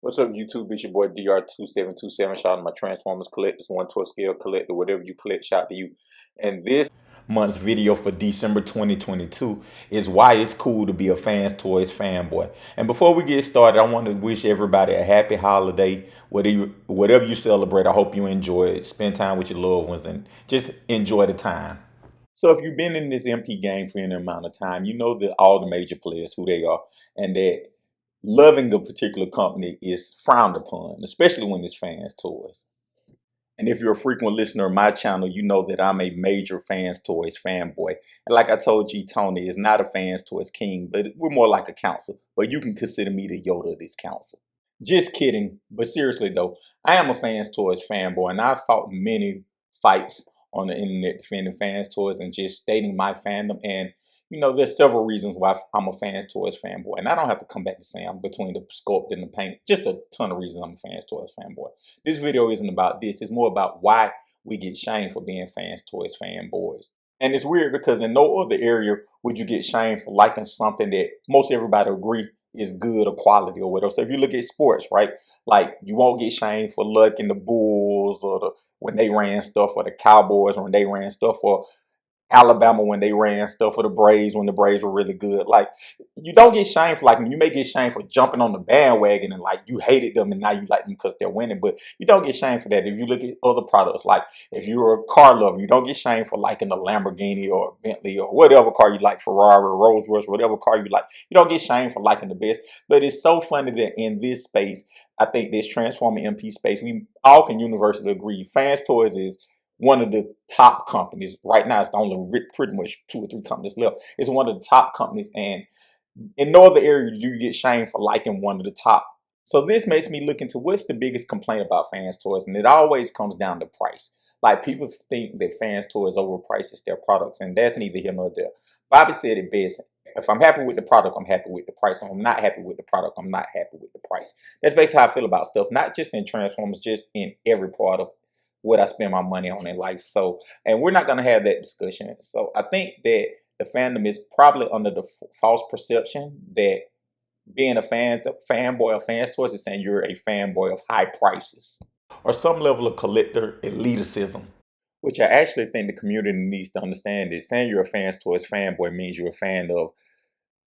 What's up, YouTube? It's your boy DR2727. Shout out to my Transformers collectors, 1/12 scale collector, whatever you collect, shout out to you. And this month's video for December 2022 is why it's cool to be a FansToys fanboy. And before we get started, I want to wish everybody a happy holiday. Whatever you celebrate, I hope you enjoy it. Spend time with your loved ones and just enjoy the time. So if you've been in this MP game for any amount of time, you know that all the major players, who they are, and that loving a particular company is frowned upon, especially when it's FansToys. And if you're a frequent listener of my channel, you know that I'm a major FansToys fanboy. And like I told G Tony, it's not a FansToys king, but we're more like a council. But you can consider me the Yoda of this council. Just kidding. But seriously though, I am a FansToys fanboy, and I've fought many fights on the internet defending FansToys and just stating my fandom. And you know, there's several reasons why I'm a FansToys fanboy. And I don't have to come back to say I'm between the sculpt and the paint. Just a ton of reasons I'm a FansToys fanboy. This video isn't about this. It's more about why we get shamed for being FansToys fanboys. And it's weird because in no other area would you get shamed for liking something that most everybody agree is good or quality or whatever. So if you look at sports, right? Like you won't get shamed for liking the Bulls or when they ran stuff, or the Cowboys when they ran stuff, or Alabama when they ran stuff, for the Braves when the Braves were really good. Like, you don't get shamed for liking. You may get shamed for jumping on the bandwagon and like you hated them and now you like them because they're winning, but you don't get shamed for that. If you look at other products, like if you're a car lover, you don't get shamed for liking a Lamborghini or a Bentley or whatever car you like, Ferrari, Rolls Royce, whatever car you like. You don't get shamed for liking the best. But it's so funny that in this space, I think this Transformer MP space, we all can universally agree FansToys is one of the top companies. Right now, it's the only pretty much 2 or 3 companies left. It's one of the top companies, and in no other area do you get shamed for liking one of the top. So this makes me look into what's the biggest complaint about FansToys, and it always comes down to price. Like, people think that FansToys overprices their products, and that's neither here nor there. Bobby said it best. If I'm happy with the product, I'm happy with the price. If I'm not happy with the product, I'm not happy with the price. That's basically how I feel about stuff, not just in Transformers, just in every part of what I spend my money on in life. So, and we're not going to have that discussion. So I think that the fandom is probably under the false perception that being a fanboy of FansToys is saying you're a fanboy of high prices or some level of collector elitism, which I actually think the community needs to understand. Is saying you're a FansToys fanboy means you're a fan of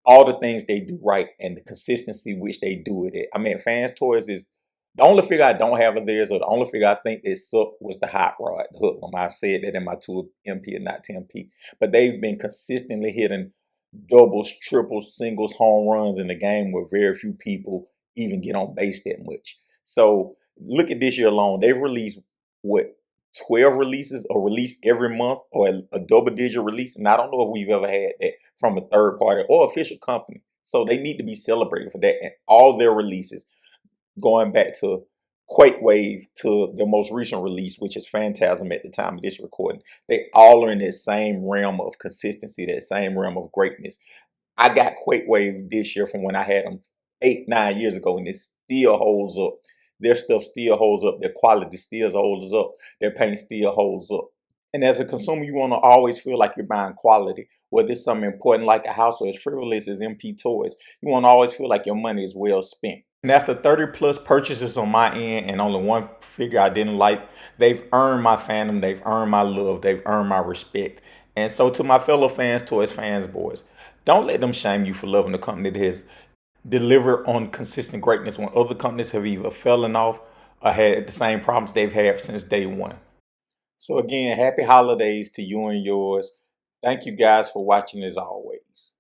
all the things they do right and the consistency which they do it at. I mean, FansToys is the only figure I don't have of theirs, or the only figure I think that sucked, was the Hot Rod, the Hoodlum. I've said that in my 2 MP and not 10P. But they've been consistently hitting doubles, triples, singles, home runs in the game where very few people even get on base that much. So look at this year alone. They've released, what, 12 releases, or release every month, or a double-digit release. And I don't know if we've ever had that from a third party or official company. So they need to be celebrated for that. And all their releases, going back to Quake Wave to the most recent release, which is Phantasm at the time of this recording, they all are in that same realm of consistency, that same realm of greatness. I got Quake Wave this year from when I had them 8, 9 years ago, and it still holds up. Their stuff still holds up. Their quality still holds up. Their paint still holds up. And as a consumer, you want to always feel like you're buying quality, whether it's something important like a house or as frivolous as MP toys. You want to always feel like your money is well spent. And after 30 plus purchases on my end and only one figure I didn't like, they've earned my fandom, they've earned my love, they've earned my respect. And so to my fellow FansToys fanboys, don't let them shame you for loving a company that has delivered on consistent greatness when other companies have either fallen off or had the same problems they've had since day one. So again, happy holidays to you and yours. Thank you guys for watching as always.